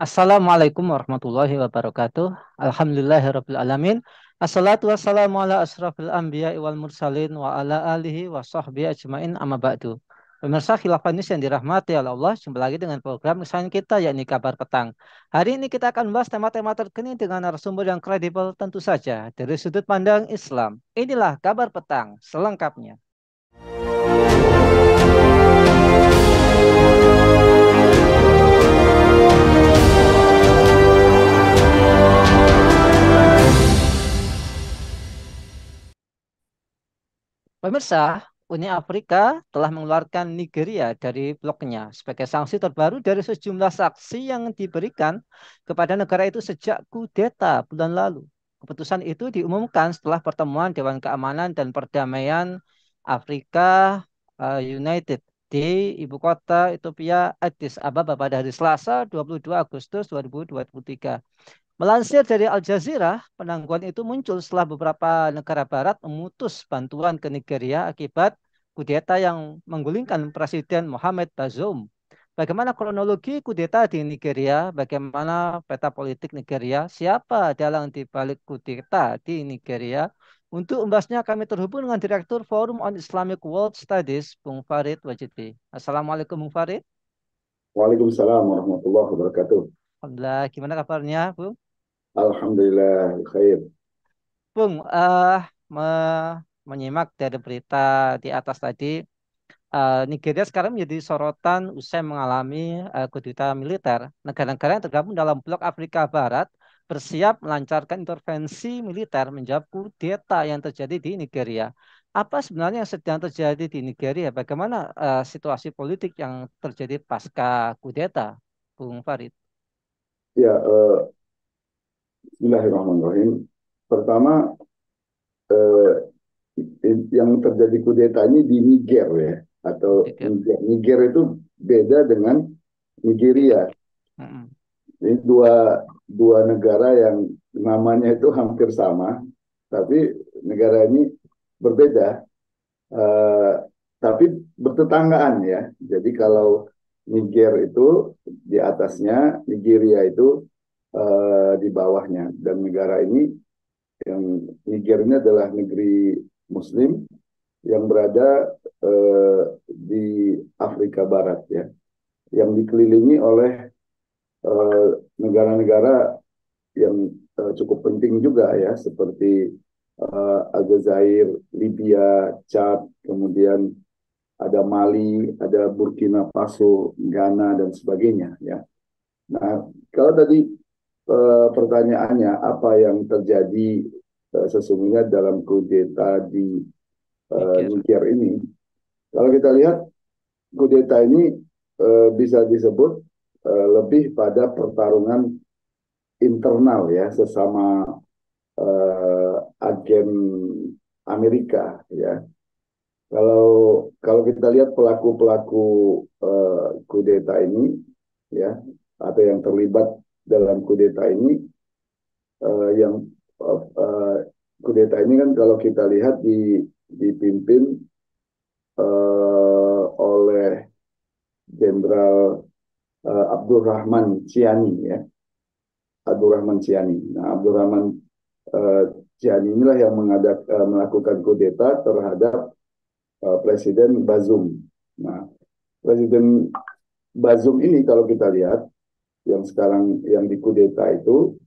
Assalamualaikum warahmatullahi wabarakatuh. Alhamdulillahirabbil alamin. Assalatu wassalamu ala asrafil anbiya wal mursalin wa ala alihi wa sahbihi ajmain amma ba'du. Pemirsa Khilafah News yang dirahmati oleh Allah, jumpa lagi dengan program kesayangan kita yakni Kabar Petang. Hari ini kita akan membahas tema-tema terkini dengan narasumber yang kredibel tentu saja dari sudut pandang Islam. Inilah Kabar Petang selengkapnya. Pemirsa, Uni Afrika telah mengeluarkan Nigeria dari bloknya sebagai sanksi terbaru dari sejumlah sanksi yang diberikan kepada negara itu sejak kudeta bulan lalu. Keputusan itu diumumkan setelah pertemuan Dewan Keamanan dan Perdamaian Afrika United di ibu kota Ethiopia Addis Ababa pada hari Selasa 22 Agustus 2023. Melansir dari Al Jazeera, penangguhan itu muncul setelah beberapa negara barat memutus bantuan ke Nigeria akibat kudeta yang menggulingkan Presiden Mohamed Bazoum. Bagaimana kronologi kudeta di Nigeria? Bagaimana peta politik Nigeria? Siapa dalang di balik kudeta di Nigeria? Untuk membahasnya kami terhubung dengan Direktur Forum on Islamic World Studies, Bung Farid Wajidi. Assalamualaikum Bung Farid. Waalaikumsalam warahmatullahi wabarakatuh. Alhamdulillah, gimana kabarnya, Bung? Alhamdulillah khair. Bung, menyimak dari berita di atas tadi, Nigeria sekarang menjadi sorotan usai mengalami kudeta militer. Negara-negara yang tergabung dalam blok Afrika Barat bersiap melancarkan intervensi militer menjawab kudeta yang terjadi di Nigeria. Apa sebenarnya yang sedang terjadi di Nigeria? Bagaimana situasi politik yang terjadi pasca kudeta, Bung Farid? Ya, Bismillahirrahmanirrahim. Pertama, yang terjadi kudeta ini di Niger ya, atau Nigeria. Niger itu beda dengan Nigeria. Mm-mm. Ini dua negara yang namanya itu hampir sama, tapi negara ini berbeda, eh, tapi bertetanggaan ya. Jadi kalau Niger itu di atasnya, Nigeria itu di bawahnya. Dan negara ini, yang Niger ini adalah negeri Muslim yang berada di Afrika Barat ya, yang dikelilingi oleh eh, negara-negara yang cukup penting juga ya, seperti Aljazair, Libya, Chad, kemudian ada Mali, ada Burkina Faso, Ghana dan sebagainya ya. Nah, kalau tadi pertanyaannya apa yang terjadi sesungguhnya dalam kudeta di Niger. Niger ini, kalau kita lihat kudeta ini bisa disebut lebih pada pertarungan internal ya, sesama agen Amerika ya. Kalau kalau kita lihat pelaku-pelaku kudeta ini ya, atau yang terlibat dalam kudeta ini, yang uh, kudeta ini kan kalau kita lihat dipimpin oleh Jenderal Abdurrahman Ciani ya, Abdurrahman Ciani. Nah, Abdurrahman uh, Ciani inilah yang melakukan kudeta terhadap Presiden Bazoum. Nah, Presiden Bazoum ini kalau kita lihat yang sekarang yang dikudeta itu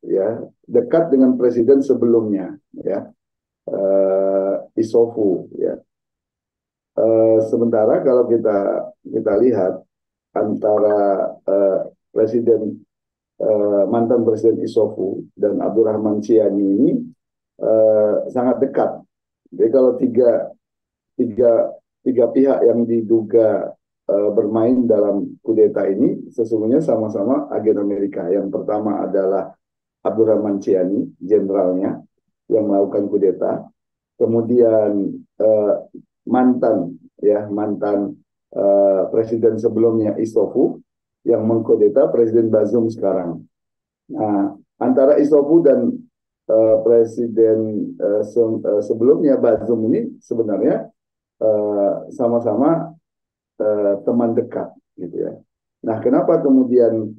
ya dekat dengan presiden sebelumnya ya, Isofu ya. Sementara kalau kita lihat antara presiden mantan presiden Isofu dan Abdurrahman Ciani ini sangat dekat. Jadi kalau tiga tiga pihak yang diduga bermain dalam kudeta ini sesungguhnya sama-sama agen Amerika. Yang pertama adalah Abdurrahman Ciani, jenderalnya yang melakukan kudeta. Kemudian mantan presiden sebelumnya Istofu yang mengkudeta Presiden Bazoum sekarang. Nah, antara Istofu dan presiden sebelumnya Bazoum ini sebenarnya sama-sama teman dekat gitu ya. Nah, kenapa kemudian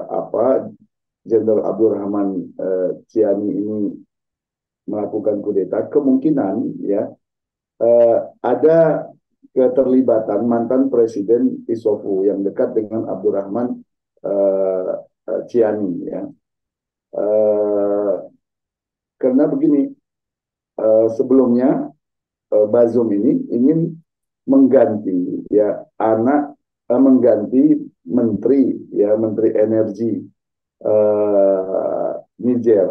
apa Jenderal Abdurrahman Ciani ini melakukan kudeta, kemungkinan ya ada keterlibatan mantan Presiden Isofu yang dekat dengan Abdurrahman Ciani ya. Uh, karena begini, sebelumnya Bazoum ini ingin mengganti ya mengganti menteri ya menteri energi Niger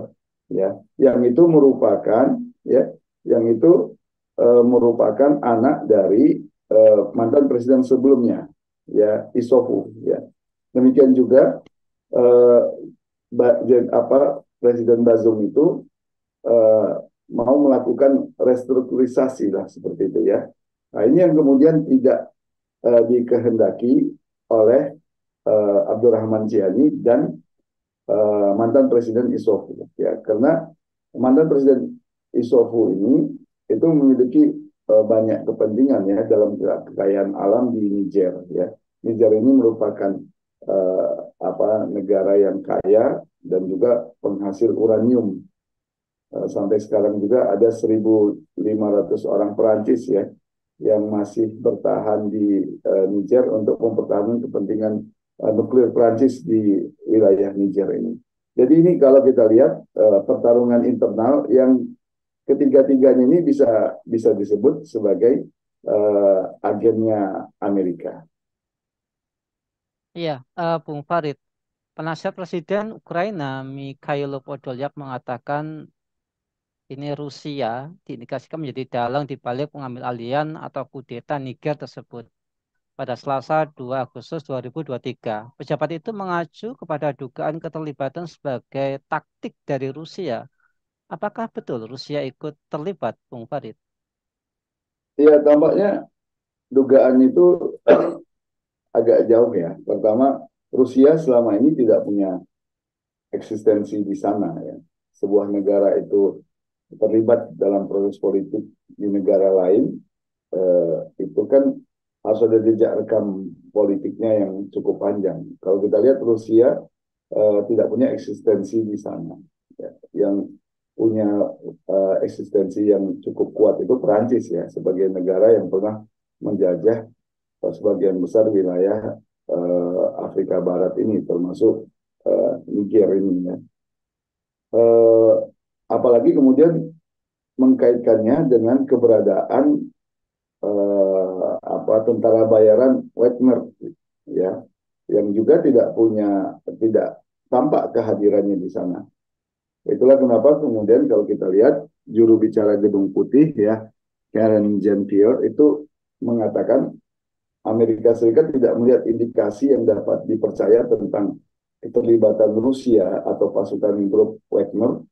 ya yang itu merupakan ya yang itu merupakan anak dari mantan presiden sebelumnya ya Issoufou ya. Demikian juga eh, Presiden Bazoum itu eh, mau melakukan restrukturisasi lah seperti itu ya. Nah, ini yang kemudian tidak dikehendaki oleh Abdurrahman Ciani dan mantan Presiden Issoufou ya, karena mantan Presiden Issoufou ini itu memiliki banyak kepentingan ya dalam kekayaan alam di Niger ya. Niger ini merupakan negara yang kaya dan juga penghasil uranium. Sampai sekarang juga ada 1.500 orang Perancis ya yang masih bertahan di Niger untuk mempertahankan kepentingan nuklir Perancis di wilayah Niger ini. Jadi ini kalau kita lihat pertarungan internal yang ketiga-tiganya ini bisa disebut sebagai agennya Amerika. Iya, Bung Farid. Penasihat Presiden Ukraina Mikhailo Podolyak mengatakan ini Rusia diindikasikan menjadi dalang di balik pengambil alihan atau kudeta Niger tersebut pada Selasa 2 Agustus 2023. Pejabat itu mengacu kepada dugaan keterlibatan sebagai taktik dari Rusia. Apakah betul Rusia ikut terlibat, Bung Farid? Ya, tampaknya dugaan itu agak jauh ya. Pertama, Rusia selama ini tidak punya eksistensi di sana ya. Sebuah negara itu terlibat dalam proses politik di negara lain, itu kan harus ada jejak rekam politiknya yang cukup panjang. Kalau kita lihat Rusia tidak punya eksistensi di sana. Ya. Yang punya eksistensi yang cukup kuat itu Perancis ya, sebagai negara yang pernah menjajah sebagian besar wilayah Afrika Barat ini, termasuk Niger ini ya. Eh, Apalagi kemudian mengkaitkannya dengan keberadaan tentara bayaran Wagner ya, yang juga tidak tampak kehadirannya di sana. Itulah kenapa kemudian kalau kita lihat juru bicara Gedung Putih ya, Karen Jean-Pierre itu mengatakan Amerika Serikat tidak melihat indikasi yang dapat dipercaya tentang keterlibatan Rusia atau pasukan grup Wagner,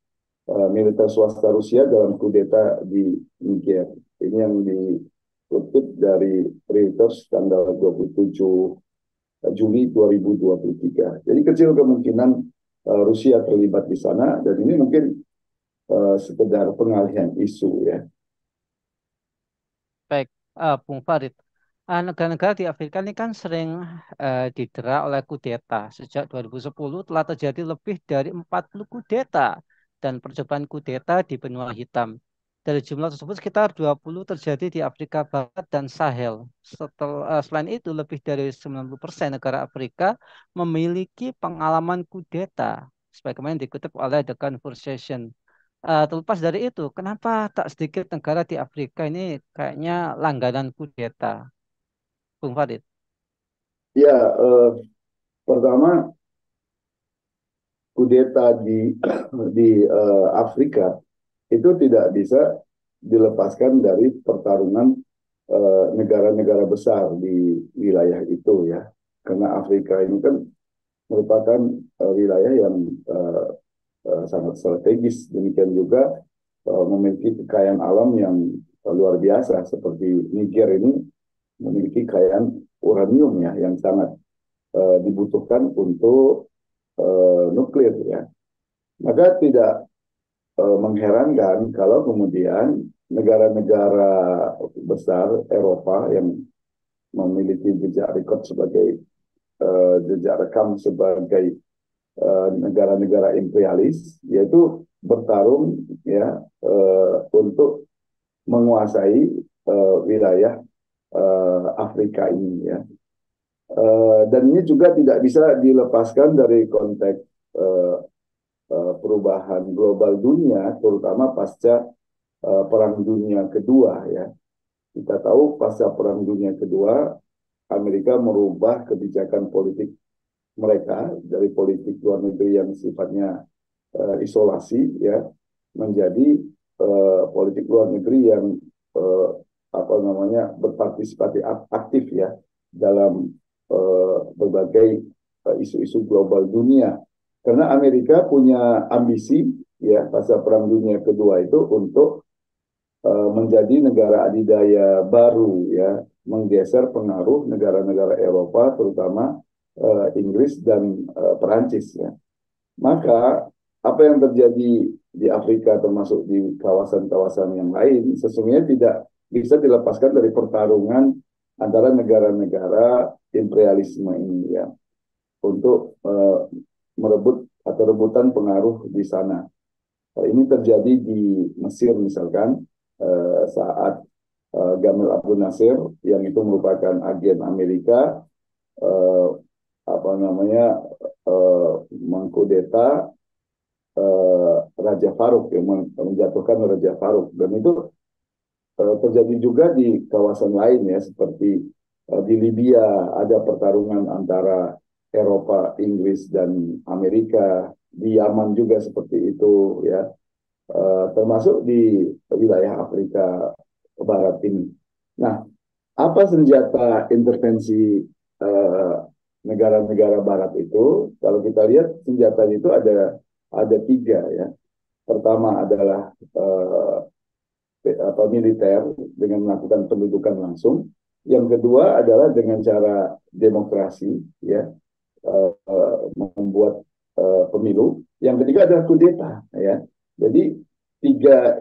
militer swasta Rusia dalam kudeta di Niger. Ini yang dikutip dari Reuters tanggal 27 Juli 2023. Jadi kecil kemungkinan Rusia terlibat di sana, dan ini mungkin sekedar pengalihan isu ya. Baik, Bung Farid. Negara-negara di Afrika ini kan sering didera oleh kudeta. Sejak 2010 telah terjadi lebih dari 40 kudeta dan percobaan kudeta di benua hitam. Dari jumlah tersebut sekitar 20 terjadi di Afrika Barat dan Sahel. Selain itu, lebih dari 90% negara Afrika memiliki pengalaman kudeta. Sebagaimana dikutip oleh The Conversation. Terlepas dari itu, kenapa tak sedikit negara di Afrika ini kayaknya langganan kudeta, Bung Farid? Ya, pertama kudeta di Afrika itu tidak bisa dilepaskan dari pertarungan negara-negara besar di wilayah itu ya. Karena Afrika ini kan merupakan wilayah yang sangat strategis. Demikian juga memiliki kekayaan alam yang luar biasa, seperti Niger ini memiliki kekayaan uranium ya yang sangat dibutuhkan untuk nuklir ya. Maka tidak mengherankan kalau kemudian negara-negara besar Eropa yang memiliki jejak rekor sebagai jejak rekam sebagai negara-negara imperialis, yaitu bertarung ya untuk menguasai wilayah Afrika ini ya. Dan ini juga tidak bisa dilepaskan dari konteks perubahan global dunia, terutama pasca Perang Dunia Kedua ya. Kita tahu pasca Perang Dunia Kedua, Amerika merubah kebijakan politik mereka dari politik luar negeri yang sifatnya isolasi ya menjadi politik luar negeri yang apa namanya berpartisipasi aktif ya dalam berbagai isu-isu global dunia. Karena Amerika punya ambisi ya pasca Perang Dunia Kedua itu untuk menjadi negara adidaya baru ya, menggeser pengaruh negara-negara Eropa terutama Inggris dan Perancis ya. Maka apa yang terjadi di Afrika termasuk di kawasan-kawasan yang lain sesungguhnya tidak bisa dilepaskan dari pertarungan antara negara-negara imperialisme ini ya untuk merebut atau rebutan pengaruh di sana. Ini terjadi di Mesir misalkan saat Gamal Abdel Nasser yang itu merupakan agen Amerika apa namanya mengkudeta Raja Farouk yang menjatuhkan Raja Farouk dan itu terjadi juga di kawasan lain ya seperti di Libya ada pertarungan antara Eropa, Inggris dan Amerika, di Yaman juga seperti itu ya, termasuk di wilayah Afrika Barat ini. Nah, apa senjata intervensi negara-negara Barat itu? Kalau kita lihat senjata itu ada tiga ya. Pertama adalah militer dengan melakukan pendudukan langsung. Yang kedua adalah dengan cara demokrasi ya, membuat pemilu. Yang ketiga adalah kudeta ya. Jadi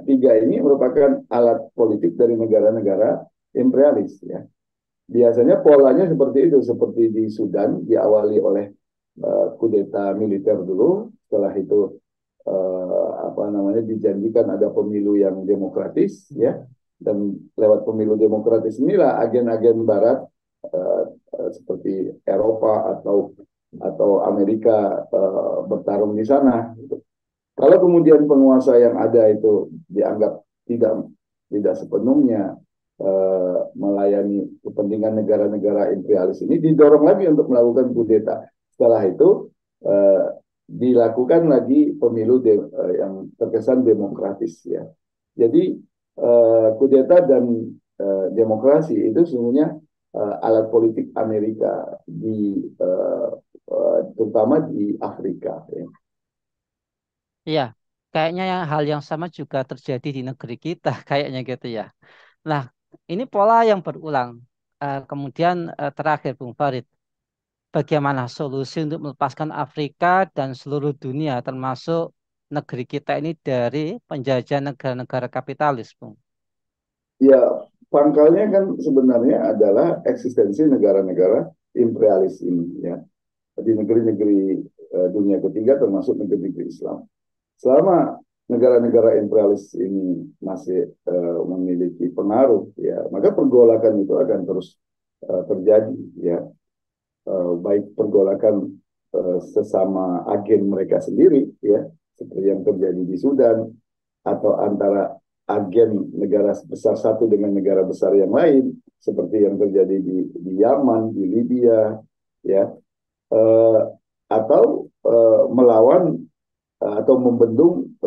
tiga ini merupakan alat politik dari negara-negara imperialis ya. Biasanya polanya seperti itu, seperti di Sudan diawali oleh kudeta militer dulu, setelah itu apa namanya dijanjikan ada pemilu yang demokratis ya, dan lewat pemilu demokratis inilah agen-agen Barat seperti Eropa atau Amerika bertarung di sana. Kalau kemudian penguasa yang ada itu dianggap tidak sepenuhnya melayani kepentingan negara-negara imperialis ini, didorong lagi untuk melakukan kudeta. Setelah itu dilakukan lagi pemilu yang terkesan demokratis ya. Jadi kudeta dan demokrasi itu sesungguhnya alat politik Amerika terutama di Afrika ya. Iya, kayaknya hal yang sama juga terjadi di negeri kita, kayaknya gitu ya. Nah, ini pola yang berulang. Kemudian terakhir, Bung Farid, bagaimana solusi untuk melepaskan Afrika dan seluruh dunia, termasuk negeri kita ini dari penjajahan negara-negara kapitalis, Bung? Ya, pangkalnya kan sebenarnya adalah eksistensi negara-negara imperialis ini ya, di negeri-negeri dunia ketiga termasuk negeri-negeri Islam. Selama negara-negara imperialis ini masih memiliki pengaruh ya, maka pergolakan itu akan terus terjadi ya, baik pergolakan sesama agen mereka sendiri ya, seperti yang terjadi di Sudan, atau antara agen negara besar satu dengan negara besar yang lain, seperti yang terjadi di Yaman, di Libya ya, atau melawan atau membendung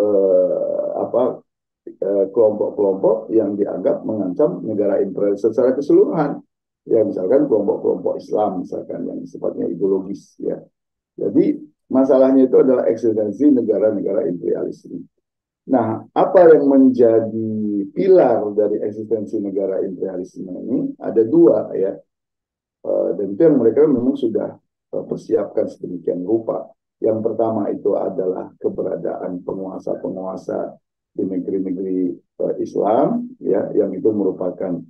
kelompok-kelompok yang dianggap mengancam negara imperial secara keseluruhan. Ya, misalkan kelompok-kelompok Islam, misalkan yang sifatnya ideologis. Ya, jadi masalahnya itu adalah eksistensi negara-negara imperialis ini. Nah, apa yang menjadi pilar dari eksistensi negara imperialisme ini? Ada dua ya, dan itu yang mereka memang sudah persiapkan sedemikian rupa. Yang pertama itu adalah keberadaan penguasa-penguasa di negeri-negeri Islam, ya, yang itu merupakan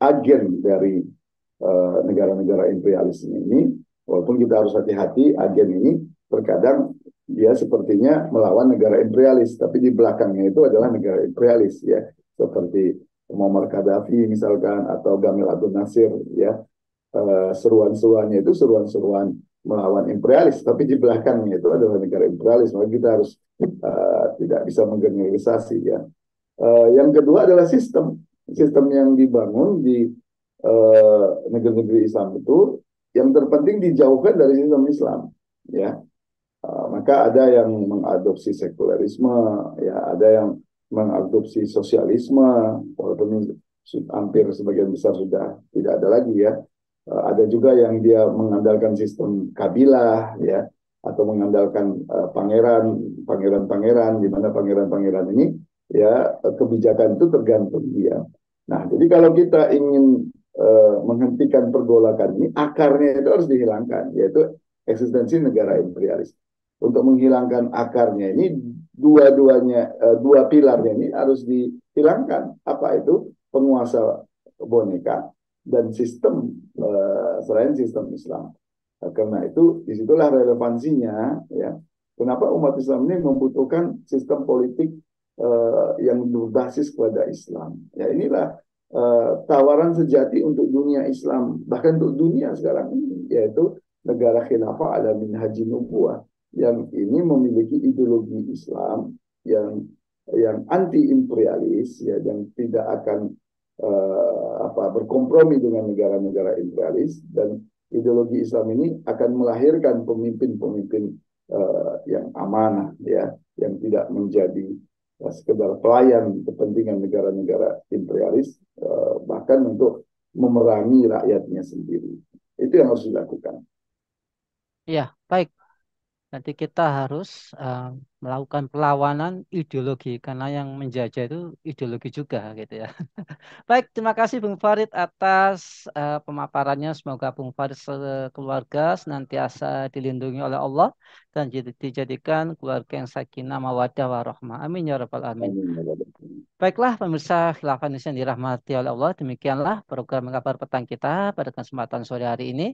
agen dari negara-negara imperialis ini, walaupun kita harus hati-hati, agen ini terkadang dia sepertinya melawan negara imperialis, tapi di belakangnya itu adalah negara imperialis ya, seperti Muammar Gaddafi misalkan atau Gamal Abdel Nasir ya, seruan-seruannya itu seruan-seruan melawan imperialis, tapi di belakangnya itu adalah negara imperialis, maka kita harus tidak bisa menggeneralisasi ya. Yang kedua adalah sistem yang dibangun di negeri-negeri Islam itu yang terpenting dijauhkan dari sistem Islam ya. Maka ada yang mengadopsi sekularisme ya, ada yang mengadopsi sosialisme, walaupun hampir sebagian besar sudah tidak ada lagi ya. Ada juga yang dia mengandalkan sistem kabilah ya, atau mengandalkan pangeran-pangeran, di mana pangeran-pangeran ini ya kebijakan itu tergantung dia. Nah, jadi kalau kita ingin menghentikan pergolakan ini, akarnya itu harus dihilangkan, yaitu eksistensi negara imperialis. Untuk menghilangkan akarnya ini, dua-duanya, dua pilarnya ini harus dihilangkan. Apa itu? Penguasa boneka dan sistem selain sistem Islam. Karena itu disitulah relevansinya ya. Kenapa umat Islam ini membutuhkan sistem politik yang berbasis kepada Islam. Ya inilah tawaran sejati untuk dunia Islam, bahkan untuk dunia sekarang ini, yaitu negara khilafah ala minhaji nubuwah yang ini memiliki ideologi Islam yang anti imperialis ya, yang tidak akan berkompromi dengan negara-negara imperialis, dan ideologi Islam ini akan melahirkan pemimpin-pemimpin yang amanah ya, yang tidak menjadi sekedar pelayan kepentingan negara-negara imperialis, bahkan untuk memerangi rakyatnya sendiri. Itu yang harus dilakukan. Iya, baik. Nanti kita harus eh, melakukan perlawanan ideologi karena yang menjajah itu ideologi juga gitu ya. Baik, terima kasih Bung Farid atas pemaparannya. Semoga Bung Farid sekeluarga senantiasa dilindungi oleh Allah dan dijadikan keluarga yang sakinah mawaddah warahmah. Amin ya rabbal alamin. Amin. Baiklah pemirsa khilafah yang dirahmati oleh Allah. Demikianlah program kabar petang kita pada kesempatan sore hari ini.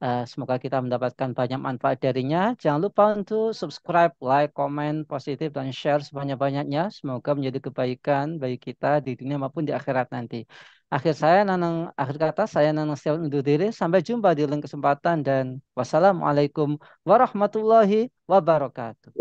Semoga kita mendapatkan banyak manfaat darinya. Jangan lupa untuk subscribe, like, komen, positif, dan share sebanyak-banyaknya. Semoga menjadi kebaikan bagi kita di dunia maupun di akhirat nanti. Akhir kata saya Nanang Setiawan undur diri. Sampai jumpa di lain kesempatan dan wassalamualaikum warahmatullahi wabarakatuh.